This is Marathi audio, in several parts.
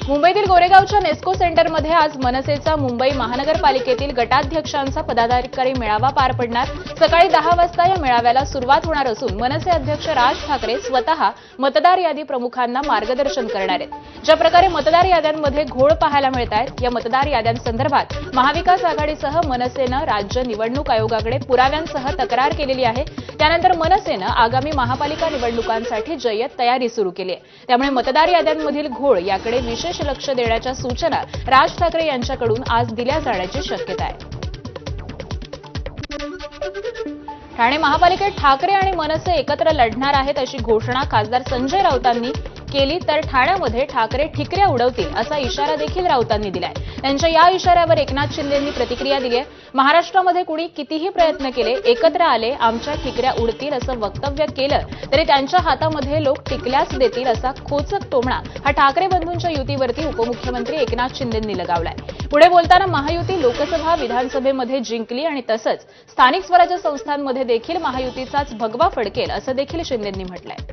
मुंबईतील गोरेगावच्या नेस्को सेंटरमध्ये आज मनसेचा मुंबई महानगरपालिकेतील गटाध्यक्षांचा पदाधिकारी मेळावा पार पडणार। सकाळी 10 वाजता या मेळाव्याला सुरुवात होणार असून मनसे अध्यक्ष राज ठाकरे स्वतः मतदार यादी प्रमुखांना मार्गदर्शन करणार आहेत। ज्या प्रकारे मतदार याद्यांमध्ये घोळ पाहायला मिळत आहेत, या मतदार याद्यांसंदर्भात महाविकास आघाडीसह मनसेनं राज्य निवडणूक आयोगाकडे पुराव्यांसह तक्रार केलेली आहे। त्यानंतर मनसेनं आगामी महापालिका निवडणुकांसाठी जय्यत तयारी सुरू केली आहे। त्यामुळे मतदार याद्यांमधील घोळ याकडे विशेष लक्ष देण्याच्या सूचना राज ठाकरे यांच्याकडून आज दिल्या जाण्याची शक्यता आहे। ठाणे महापालिकेत ठाकरे आणि मनसे एकत्र लढणार आहेत अशी घोषणा खासदार संजय राऊतांनी केली, तर ठाण्यामध्ये ठाकरे ठिकऱ्या उडवतील असा इशारा देखील राऊतांनी दिलाय। त्यांच्या या इशाऱ्यावर एकनाथ शिंदेंनी प्रतिक्रिया दिली आहे। महाराष्ट्रामध्ये कुणी कितीही प्रयत्न केले, एकत्र आले, आमच्या ठिकऱ्या उडतील असं वक्तव्य केलं तरी त्यांच्या हातामध्ये लोक टिकल्याच देतील असा खोचक टोमणा हा ठाकरे बंधूंच्या युतीवरती उपमुख्यमंत्री एकनाथ शिंदेंनी लगावलाय। पुढे बोलताना महायुती लोकसभा विधानसभेमध्ये जिंकली आणि तसंच स्थानिक स्वराज्य संस्थांमध्ये देखील महायुतीचाच भगवा फडकेल असं देखील शिंदेंनी म्हटलंय।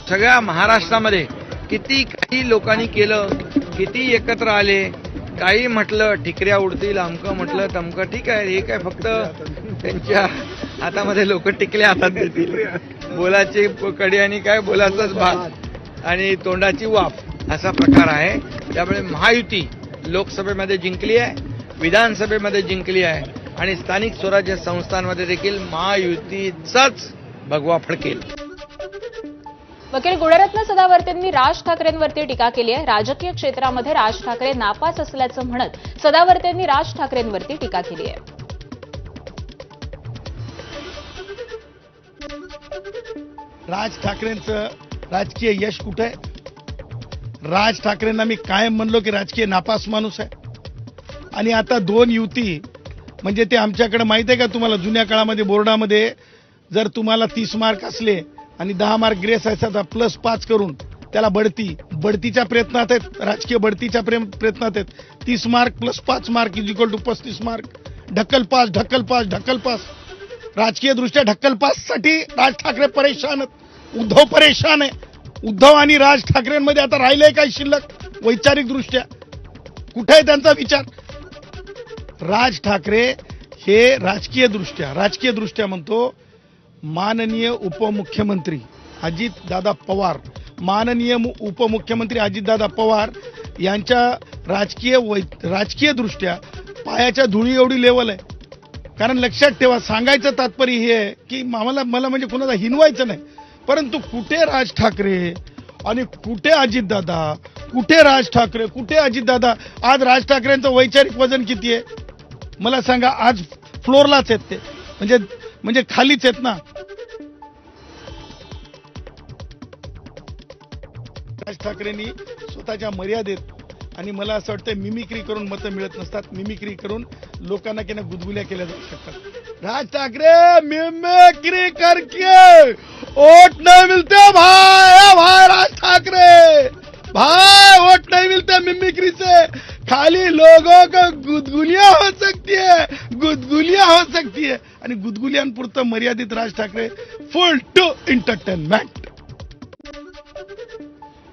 सगळ्या महाराष्ट्रामध्ये किती काही लोकांनी केलं, किती एकत्र आले, काही म्हटलं ठिकऱ्या उडतील, अमकं म्हटलं तमकं, ठीक आहे, हे काय फक्त त्यांच्या हातामध्ये लोक टिकल्या हातात देतील, बोलाची कडी आणि काय बोलाचाच भाग आणि तोंडाची वाफ असा प्रकार आहे। त्यामुळे महायुती लोकसभेमध्ये जिंकली आहे, विधानसभेमध्ये जिंकली आहे आणि स्थानिक स्वराज्य संस्थांमध्ये देखील महायुतीचाच भगवा फडकेल। वकील गुणरत्न सदावर्तेंनी राज ठाकरेंवरती टीका केली आहे। राजकीय क्षेत्रामध्ये राज ठाकरे नापास असल्याचं म्हणत सदावर्तेंनी राज ठाकरेंवरती टीका केली आहे। राज ठाकरेंचं राजकीय यश कुठे आहे? राज ठाकरेंना मी कायम म्हणलो की राजकीय नापास माणूस आहे आणि आता 2 युती म्हणजे ते आमच्याकडे माहिती आहे का तुम्हाला, जुन्या काळामध्ये बोर्डामध्ये जर तुम्हाला 30 मार्क असले आणि 10 मार्क ग्रेस असायचा +5 करून त्याला बढतीच्या प्रयत्नात आहेत, राजकीय बढतीच्या प्रयत्नात आहेत। 30 मार्क +5 मार्क = 35 मार्क, ढकल पास राजकीय दृष्ट्या ढकल पाससाठी राज ठाकरे परेशान आहेत, उद्धव परेशान आहे। उद्धव आणि राज ठाकरेंमध्ये आता राहिलंय काय शिल्लक? वैचारिक दृष्ट्या कुठे आहे त्यांचा विचार? राज ठाकरे हे राजकीय दृष्ट्या म्हणतो माननीय उपमुख्यमंत्री अजितदादा पवार यांच्या राजकीय दृष्ट्या पायाच्या धुळी एवढी लेवल आहे। कारण लक्षात ठेवा, सांगायचं तात्पर्य हे आहे की मला म्हणजे कुणाला हिनवायचं नाही, परंतु कुठे राज ठाकरे आणि कुठे अजितदादा, कुठे राज ठाकरे कुठे अजितदादा? आज राज ठाकरेंचं वैचारिक वजन किती आहे मला सांगा? आज फ्लोरलाच आहेत ते, म्हणजे खालीच आहेत ना। राज ठाकरेंनी स्वतःच्या मर्यादेत आणि मला असं वाटतं मिमिक्री करून मतं मिळत नसतात, मिमिक्री करून लोकांना की गुदगुल्या केल्या जाऊ शकतात। राज ठाकरे मिमिक्री करके वोट नहीं मिलते भाई राज ठाकरे भाई, वोट नहीं मिलते मिमिक्री से, खाली लोगों को गुदगुलियां हो सकती है आणि गुदगुल्यांपुरतं मर्यादित Raj Thackeray full to entertainment.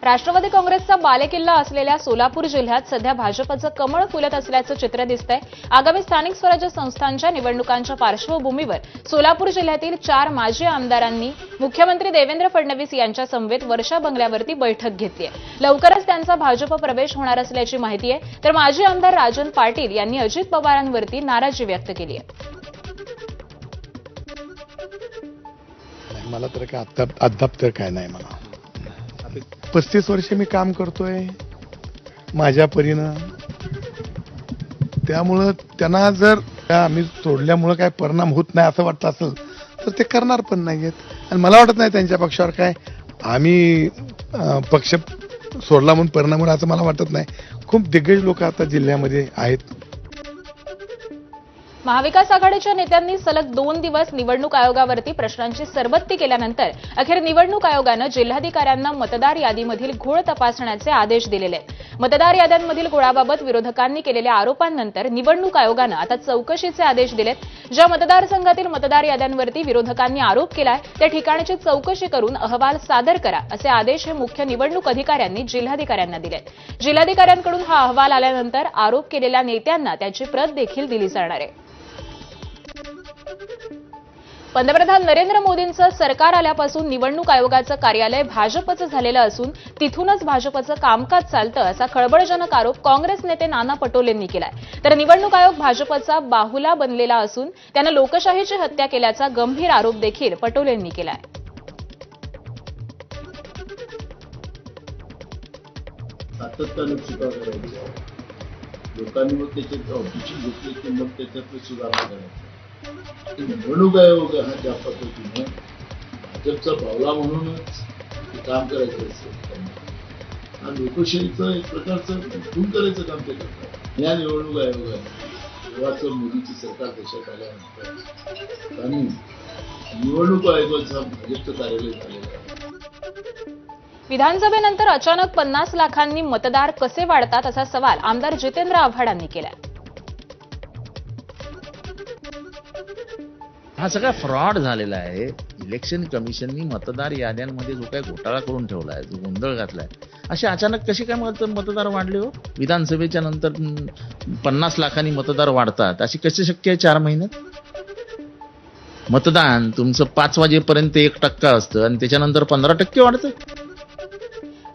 राष्ट्रवादी काँग्रेसचा बालेकिल्ला असलेल्या सोलापूर जिल्ह्यात सध्या भाजपचं कमळ फुलत असल्याचं चित्र दिसतंय। आगामी स्थानिक स्वराज्य संस्थांच्या निवडणुकांच्या पार्श्वभूमीवर सोलापूर जिल्ह्यातील 4 माजी आमदारांनी मुख्यमंत्री देवेंद्र फडणवीस यांच्या समवेत वर्षा बंगल्यावरती बैठक घेतली आहे। लवकरच त्यांचा भाजप प्रवेश होणार असल्याची माहिती आहे, तर माजी आमदार राजन पाटील यांनी अजित पवारांवरती नाराजी व्यक्त केली आहे। मला तर काय अद्याप तर काय नाही, मला 35 वर्षे मी काम करतोय माझ्या परीनं, त्यामुळं त्यांना जर आम्ही सोडल्यामुळं काय परिणाम होत नाही असं वाटतं असेल तर ते करणार पण नाहीयेत आणि मला वाटत नाही त्यांच्या पक्षावर काय आम्ही पक्ष सोडला म्हणून परिणाम होईल असं मला वाटत नाही। खूप दिग्गज लोक आता जिल्ह्यामध्ये आहेत। महाविकास आघाडीच्या नेत्यांनी सलग 2 दिवस निवडणूक आयोगावरती प्रश्नांची सरबत्ती केल्यानंतर अखेर निवडणूक आयोगानं जिल्हाधिकाऱ्यांना मतदार यादीमधील घोळ तपासण्याचे आदेश दिलेले आहेत. मतदार याद्यांमधील घोळाबाबत विरोधकांनी केलेल्या आरोपांनंतर निवडणूक आयोगानं आता चौकशीचे आदेश दिलेत. ज्या मतदारसंघातील मतदार याद्यांवरती विरोधकांनी आरोप केलाय त्या ठिकाणची चौकशी करून अहवाल सादर करा असे आदेश हे मुख्य निवडणूक अधिकाऱ्यांनी जिल्हाधिकाऱ्यांना दिलेत. जिल्हाधिकाऱ्यांकडून हा अहवाल आल्यानंतर आरोप केलेल्या नेत्यांना त्याची प्रत देखील दिली जाणार आहे. पंतप्रधान नरेंद्र मोदींचं सरकार आल्यापासून निवडणूक आयोगाचं कार्यालय भाजपचं झालेलं असून तिथूनच भाजपचं कामकाज चालतं असा खळबळजनक आरोप काँग्रेस नेते नाना पटोलेंनी केलाय. तर निवडणूक आयोग भाजपचा बाहुला बनलेला असून त्यानं लोकशाहीची हत्या केल्याचा गंभीर आरोप देखील पटोलेंनी केलाय. सातत्याने चुका करायच्या लोकांनी मग त्याच्यात ऑब्जेक्शन घेतले की मग त्याच्यात सुधारणा करायची. निवडणूक आयोग हा ज्या पद्धतीनं भाजपचा बावला म्हणूनच ते काम करायचं असतं हा लोकशाहीचं एक प्रकारचं खून करायचं काम ते करतात. या निवडणूक आयोगाने जेव्हाच मोदीची सरकार देशात आल्यानंतर त्यांनी निवडणूक आयोगाचा भाजपचं कार्यालय झालेलं आहे. विधानसभेनंतर अचानक 50 लाखांनी मतदार कसे वाढतात असा सवाल आमदार जितेंद्र आव्हाडांनी केलाय. हा सगळा फ्रॉड झालेला आहे. इलेक्शन कमिशननी मतदार याद्यांमध्ये जो काही घोटाळा करून ठेवलाय, जो गोंधळ घातलाय, असे अचानक कसे काय मतदार वाढले हो? विधानसभेच्या नंतर 50 लाखांनी मतदार वाढतात अशी कसे शक्य आहे 4 महिन्यात? मतदान तुमचं 5 वाजेपर्यंत 1% असतं आणि त्याच्यानंतर 15% वाढतं.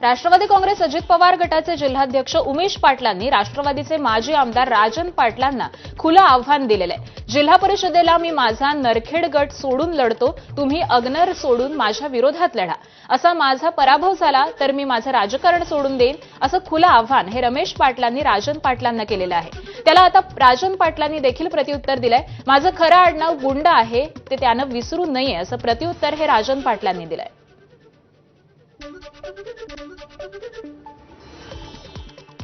राष्ट्रवादी काँग्रेस अजित पवार गटाचे जिल्हाध्यक्ष उमेश पाटलांनी राष्ट्रवादीचे माजी आमदार राजन पाटलांना खुलं आव्हान दिलेलं आहे. जिल्हा परिषदेला मी माझा नरखेड गट सोडून लढतो, तुम्ही अग्नर सोडून माझ्या विरोधात लढा. असा माझा पराभव झाला तर मी माझं राजकारण सोडून देईन असं खुलं आव्हान हे रमेश पाटलांनी राजन पाटलांना केलेलं आहे. त्याला आता राजन पाटलांनी देखील प्रत्युत्तर दिलंय. माझं खरं आडनाव गुंड आहे ते त्यानं विसरू नये असं प्रत्युत्तर हे राजन पाटलांनी दिलंय.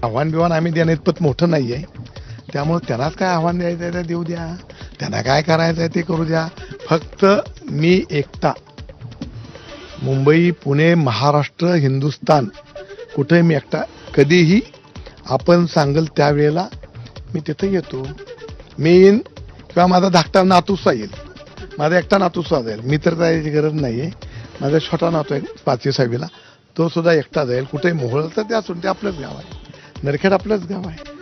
आव्हान बिव्हान आम्ही देणं इतपत मोठं नाहीये, त्यामुळे त्यांनाच काय आव्हान द्यायचं आहे ते देऊ द्या, त्यांना काय करायचं आहे ते करू द्या. फक्त मी एकटा मुंबई, पुणे, महाराष्ट्र, हिंदुस्तान कुठे मी एकटा, कधीही आपण सांगल त्यावेळेला मी तिथे येतो. मी येईन किंवा माझा धाकटा नातूसा येईल, माझा एकटा नातूसा जाईल. मी तर जायची गरज नाहीये. माझा छोटा नातू आहे 5वी 6वीला, तो सुद्धा एकटा जाईल. कुठेही मोहळ तर त्या ते आपलंच गाव आहे, नरखेड आपलंच गाव आहे.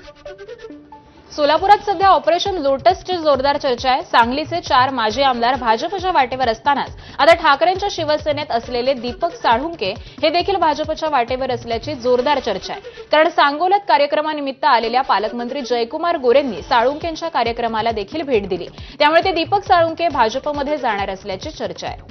सोलापुरात सध्या ऑपरेशन लोटसची जोरदार चर्चा आहे. सांगलीचे 4 माजी आमदार भाजपच्या वाटेवर असतानाच आता ठाकरेंच्या शिवसेनेत असलेले दीपक साळुंके हे देखील भाजपच्या वाटेवर असल्याची जोरदार चर्चा आहे. कारण सांगोल्यात कार्यक्रमानिमित्त आलेल्या पालकमंत्री जयकुमार गोरेंनी साळुंकेंच्या कार्यक्रमाला देखील भेट दिली. त्यामुळे ते दीपक साळुंके भाजपमध्ये जाणार असल्याची चर्चा आहे.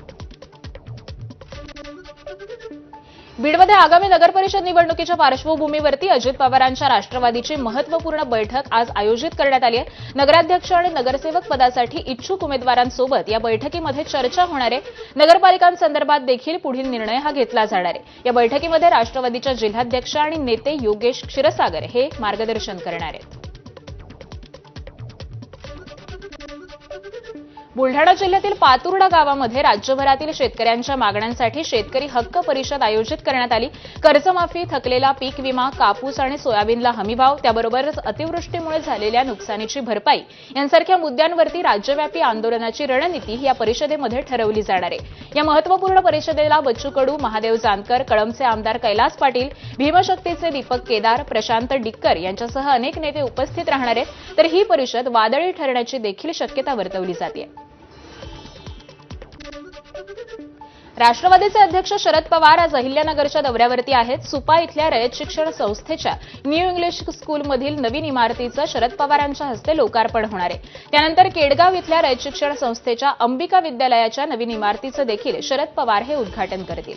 बीडमध्ये आगामी नगरपरिषद निवडणुकीच्या पार्श्वभूमीवरती अजित पवारांच्या राष्ट्रवादीची महत्वपूर्ण बैठक आज आयोजित करण्यात आली आहे. नगराध्यक्ष आणि नगरसेवक पदासाठी इच्छुक उमेदवारांसोबत या बैठकीमध्ये चर्चा होणार आहे. नगरपालिकांसंदर्भात देखील पुढील निर्णय हा घेतला जाणार आहे. या बैठकीमध्ये राष्ट्रवादीच्या जिल्हाध्यक्ष आणि नेते योगेश क्षीरसागर हे मार्गदर्शन करणार आहेत. बुलढाणा जिल्ह्यातील पातुर्डा गावामध्ये राज्यभरातील शेतकऱ्यांच्या मागण्यांसाठी शेतकरी हक्क परिषद आयोजित करण्यात आली. कर्जमाफी, थकलेला पीक विमा, कापूस आणि सोयाबीनला हमीभाव, त्याबरोबरच अतिवृष्टीमुळे झालेल्या नुकसानीची भरपाई यांसारख्या मुद्द्यांवरती राज्यव्यापी आंदोलनाची रणनीती या परिषदेमध्ये ठरवली जाणार आहे. या महत्वपूर्ण परिषदेला बच्चू कडू, महादेव जानकर, कळंबचे आमदार कैलास पाटील, भीमशक्तीचे दीपक केदार, प्रशांत डिक्कर यांच्यासह अनेक नेते उपस्थित राहणार आहेत. तर ही परिषद वादळी ठरण्याची देखील शक्यता वर्तवली जाते. राष्ट्रवादीचे अध्यक्ष शरद पवार आज अहिल्यानगरच्या दौऱ्यावरती आहेत. सुपा इथल्या रयत शिक्षण संस्थेच्या न्यू इंग्लिश स्कूलमधील नवीन इमारतीचं शरद पवारांच्या हस्ते लोकार्पण होणार आहे. त्यानंतर केडगाव इथल्या रयत शिक्षण संस्थेच्या अंबिका विद्यालयाच्या नवीन इमारतीचं देखील शरद पवार हे उद्घाटन करतील.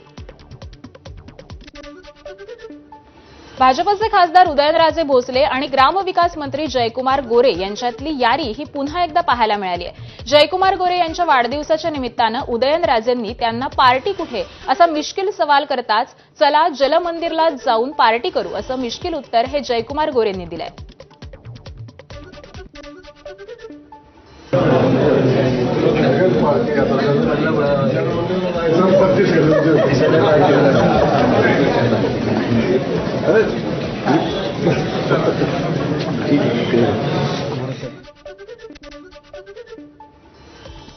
भाजपचे खासदार उदयनराजे भोसले आणि ग्रामविकास मंत्री जयकुमार गोरे यांच्यातली यारी ही पुन्हा एकदा पाहायला मिळाली आहे. जयकुमार गोरे यांच्या वाढदिवसाच्या निमित्तानं उदयनराजेंनी त्यांना पार्टी कुठे असा मिश्किल सवाल करताच चला जलमंदिरला जाऊन पार्टी करू असं मिश्किल उत्तर हे जयकुमार गोरेंनी दिलंय.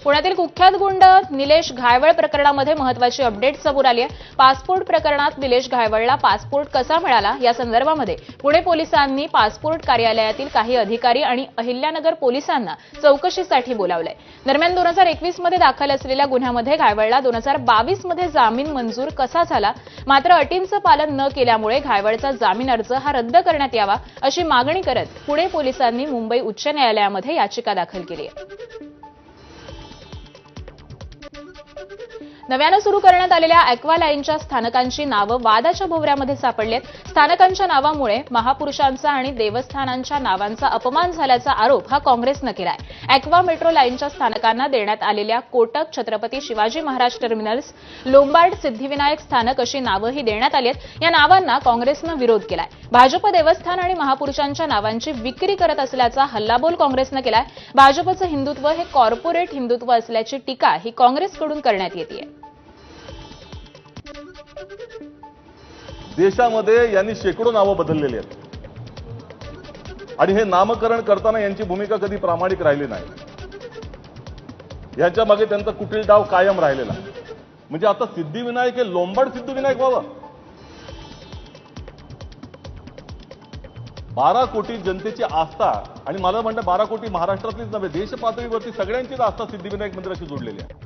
पुण्यातील कुख्यात गुंड निलेश घायवळ प्रकरणामध्ये महत्त्वाची अपडेट समोर आली आहे. पासपोर्ट प्रकरणात निलेश घायवळला पासपोर्ट कसा मिळाला या संदर्भामध्ये पुणे पोलिसांनी पासपोर्ट कार्यालयातील काही अधिकारी आणि अहिल्यानगर पोलिसांना चौकशीसाठी बोलावलंय. दरम्यान 2021 मध्ये दाखल असलेल्या गुन्ह्यामध्ये घायवळला 2022 मध्ये जामीन मंजूर कसा झाला, मात्र अटींचं पालन न केल्यामुळे घायवळचा जामीन अर्ज हा रद्द करण्यात यावा अशी मागणी करत पुणे पोलिसांनी मुंबई उच्च न्यायालयामध्ये याचिका दाखल केली आहे. नव्यानं सुरू करण्यात आलेल्या अॅक्वा लाईनच्या स्थानकांची नावं वादाच्या भोवऱ्यामध्ये सापडलेत. स्थानकांच्या नावामुळे महापुरुषांचा आणि देवस्थानांच्या नावांचा अपमान झाल्याचा आरोप हा काँग्रेसनं केलाय. अॅक्वा मेट्रो लाईनच्या स्थानकांना देण्यात आलेल्या कोटक, छत्रपती शिवाजी महाराज टर्मिनल्स, लोंबार्ड, सिद्धिविनायक स्थानक अशी नावंही देण्यात आली आहेत. या नावांना काँग्रेसनं विरोध केलाय. भाजप देवस्थान आणि महापुरुषांच्या नावांची विक्री करत असल्याचा हल्लाबोल काँग्रेसनं केलाय. भाजपचं हिंदुत्व हे कॉर्पोरेट हिंदुत्व असल्याची टीका ही काँग्रेसकडून करण्यात येतेय. देशामध्ये यांनी शेकडो नावं बदललेली आहेत आणि हे नामकरण करताना यांची भूमिका कधी प्रामाणिक राहिली नाही. यांच्या मागे त्यांचा कुटील डाव कायम राहिलेला. म्हणजे आता सिद्धिविनायक हे लोंबार्ड सिद्धिविनायक व्हावं. 12 कोटी जनतेची आस्था, आणि मला म्हणतं 12 कोटी महाराष्ट्रातलीच नव्हे, देश पातळीवरती सगळ्यांचीच आस्था सिद्धिविनायक मंदिराशी जोडलेली आहे.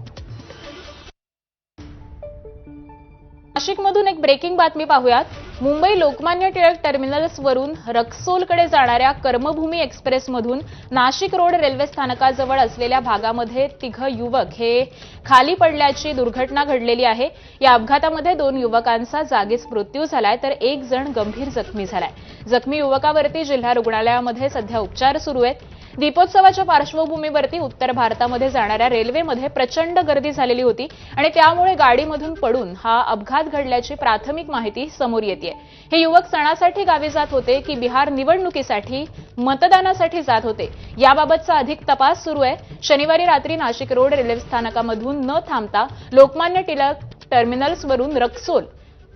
नाशिकमधून एक ब्रेकिंग बातमी पाहूयात. मुंबई लोकमान्य टिळक टर्मिनल्सवरून रक्सोलकडे जाणाऱ्या कर्मभूमी एक्सप्रेसमधून नाशिक रोड रेल्वे स्थानकाजवळ असलेल्या भागामध्ये 3 युवक हे खाली पडल्याची दुर्घटना घडलेली आहे. या अपघातामध्ये 2 युवकांचा जागीच मृत्यू झालाय तर 1 जण गंभीर जखमी झालाय. जखमी युवकावरती जिल्हा रुग्णालयामध्ये सध्या उपचार सुरू आहेत. दीपोत्सवाच्या पार्श्वभूमीवरती उत्तर भारतामध्ये जाणाऱ्या रेल्वेमध्ये प्रचंड गर्दी झालेली होती आणि त्यामुळे गाडीमधून पडून हा अपघात घडल्याची प्राथमिक माहिती समोर येतेय. हे युवक सणासाठी गावी जात होते की बिहार निवडणुकीसाठी मतदानासाठी जात होते याबाबतचा अधिक तपास सुरू आहे. शनिवारी रात्री नाशिक रोड रेल्वे स्थानकामधून न थांबता लोकमान्य टिळक टर्मिनल्सवरून रक्सोल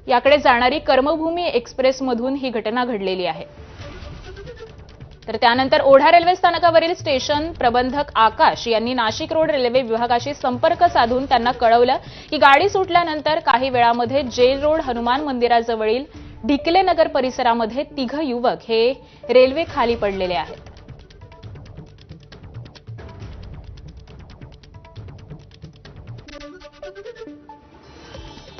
याकडे जाणारी कर्मभूमी एक्सप्रेसमधून ही घटना घडलेली आहे. तर त्यानंतर ओढा रेल्वे स्थानकावरील स्टेशन प्रबंधक आकाश यांनी नाशिक रोड रेल्वे विभागाशी संपर्क साधून त्यांना कळवलं की गाडी सुटल्यानंतर काही वेळामध्ये जेल रोड हनुमान मंदिराजवळील ढिकले नगर परिसरामध्ये 3 युवक हे रेल्वे खाली पडलेले आहेत.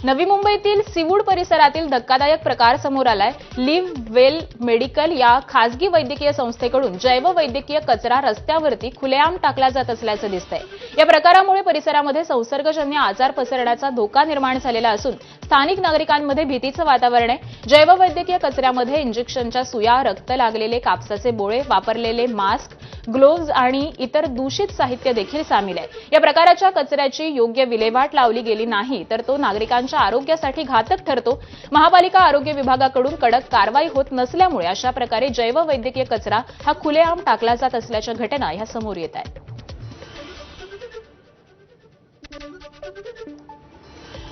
नवी मुंबईतील सिवूड परिसरातील धक्कादायक प्रकार समोर आलाय. लिव्ह वेल मेडिकल या खासगी वैद्यकीय संस्थेकडून जैववैद्यकीय कचरा रस्त्यावरती खुलेआम टाकला जात असल्याचं दिसतंय. या प्रकारामुळे परिसरामध्ये संसर्गजन्य आजार पसरण्याचा धोका निर्माण झालेला असून स्थानिक नागरिकांमध्ये भीतीचं वातावरण आहे. जैववैद्यकीय कचऱ्यामध्ये इंजेक्शनच्या सुया, रक्त लागलेले कापसाचे बोळे, वापरलेले मास्क, ग्लोव्ज आणि इतर दूषित साहित्य देखील सामील आहे. या प्रकाराच्या कचऱ्याची योग्य विल्हेवाट लावली गेली नाही तर तो नागरिकांच्या आरोग्यासाठी घातक ठरतो. महापालिका आरोग्य विभागाकडून कडक कारवाई होत नसल्यामुळे अशा प्रकारे जैववैद्यकीय कचरा हा खुलेआम टाकला जात असल्याच्या घटना ह्या समोर येत आहेत.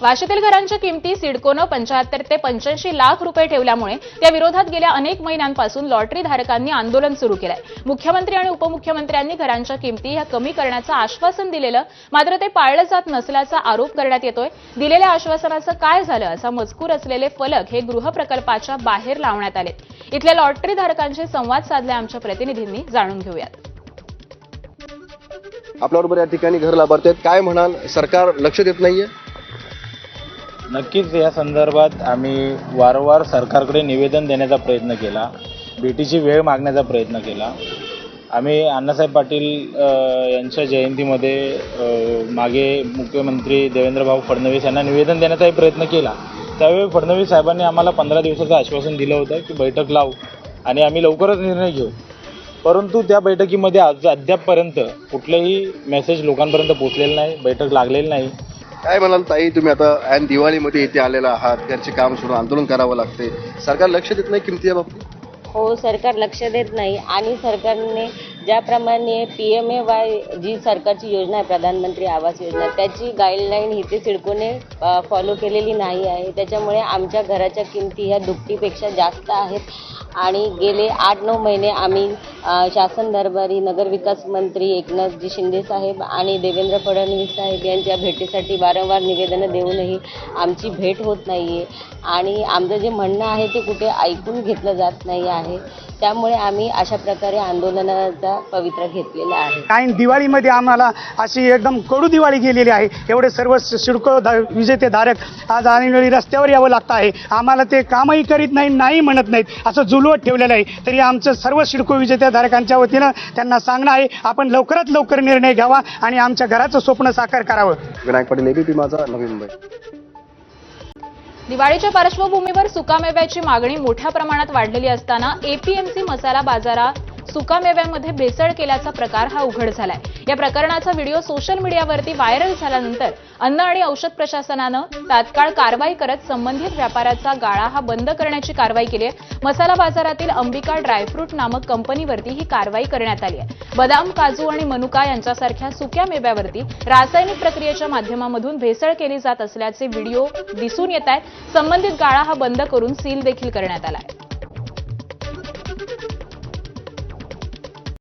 वाशीतील घरांच्या किमती सिडकोनं 75 ते 85 लाख रुपये ठेवल्यामुळे त्या विरोधात गेल्या अनेक महिन्यांपासून लॉटरी धारकांनी आंदोलन सुरू केलंय. मुख्यमंत्री आणि उपमुख्यमंत्र्यांनी घरांच्या किमती ह्या कमी करण्याचं आश्वासन दिलेलं मात्र ते पाळलं जात नसल्याचा आरोप करण्यात येतोय. दिलेल्या आश्वासनाचं काय झालं असा मजकूर असलेले फलक हे गृहप्रकल्पाच्या बाहेर लावण्यात आले. इथल्या लॉटरी धारकांशी संवाद साधलाय आमच्या प्रतिनिधींनी, जाणून घेऊयात. आपल्याबरोबर या ठिकाणी घर लाभार्थी आहेत. काय म्हणाल, सरकार लक्ष देत नाहीये? नक्कीच या संदर्भात आम्ही वारंवार सरकारकडे निवेदन देण्याचा प्रयत्न केला, भेटीची वेळ मागण्याचा प्रयत्न केला. आम्ही अण्णासाहेब पाटील यांच्या जयंतीमध्ये मागे मुख्यमंत्री देवेंद्रभाऊ फडणवीस यांना निवेदन देण्याचाही प्रयत्न केला. त्यावेळी फडणवीस साहेबांनी आम्हाला 15 दिवसाचं आश्वासन दिलं होतं की बैठक लावू आणि आम्ही लवकरच निर्णय घेऊ. परंतु त्या बैठकीमध्ये अद्यापपर्यंत कुठलेही मेसेज लोकांपर्यंत पोहोचलेलं नाही, बैठक लागलेली नाही. काय म्हणाल ताई, तुम्ही आता ऐन दिवाळीमध्ये इथे आलेला आहात, घरचे काम सोडून आंदोलन करावं लागते, सरकार लक्ष देत नाही किमती बाबतीत? हो, सरकार लक्ष देत नाही आणि सरकारने ज्याप्रमाणे PMAY जी सरकारची योजना आहे, प्रधानमंत्री आवास योजना, त्याची गाईडलाईन इथे सिडकोने फॉलो केलेली नाही आहे. त्याच्यामुळे आमच्या घराच्या किमती ह्या दुपटीपेक्षा जास्त आहेत आणि गेले 8-9 महिने आम्ही शासन दरबारी नगरविकास मंत्री एकनाथजी शिंदे साहेब आणि देवेंद्र फडणवीस साहेब यांच्या भेटीसाठी वारंवार निवेदनं देऊनही आमची भेट होत नाही आहे आणि आमचं जे म्हणणं आहे ते कुठे ऐकून घेतलं जात नाही आहे. त्यामुळे आम्ही अशा प्रकारे आंदोलनाचा पवित्रा घेतलेला आहे. काही दिवाळीमध्ये आम्हाला अशी एकदम कडू दिवाळी गेलेली आहे. एवढे सर्व सिडको विजेते धारक आज आणि रस्त्यावर यावं लागतं आहे. आम्हाला ते कामही करीत नाही म्हणत नाहीत असं जुलवत ठेवलेलं आहे. तरी आमचं सर्व सिडको विजेत्या धारकांच्या वतीनं त्यांना सांगणं आहे, आपण लवकरात लवकर निर्णय घ्यावा आणि आमच्या घराचं स्वप्न साकार करावं. विनायक पाटील, ABP माझा, नवी मुंबई. दिवाळीच्या पार्श्वभूमीवर सुकामेव्याची मागणी मोठ्या प्रमाणात वाढलेली असताना APMC मसाला बाजारात सुकामेव्यामध्ये भेसळ केल्याचा प्रकार हा उघड झालाय. या प्रकरणाचा व्हिडिओ सोशल मीडियावरती व्हायरल झाल्यानंतर अन्न आणि औषध प्रशासनानं तात्काळ कारवाई करत संबंधित व्यापाराचा गाळा हा बंद करण्याची कारवाई केली आहे. मसाला बाजारातील अंबिका ड्रायफ्रूट नामक कंपनीवरती ही कारवाई करण्यात आली आहे. बदाम, काजू आणि मनुका यांच्यासारख्या सुक्या मेव्यावरती रासायनिक प्रक्रियेच्या माध्यमामधून भेसळ केली जात असल्याचे व्हिडिओ दिसून येत आहेत. संबंधित गाळा हा बंद करून सील देखील करण्यात आला आहे.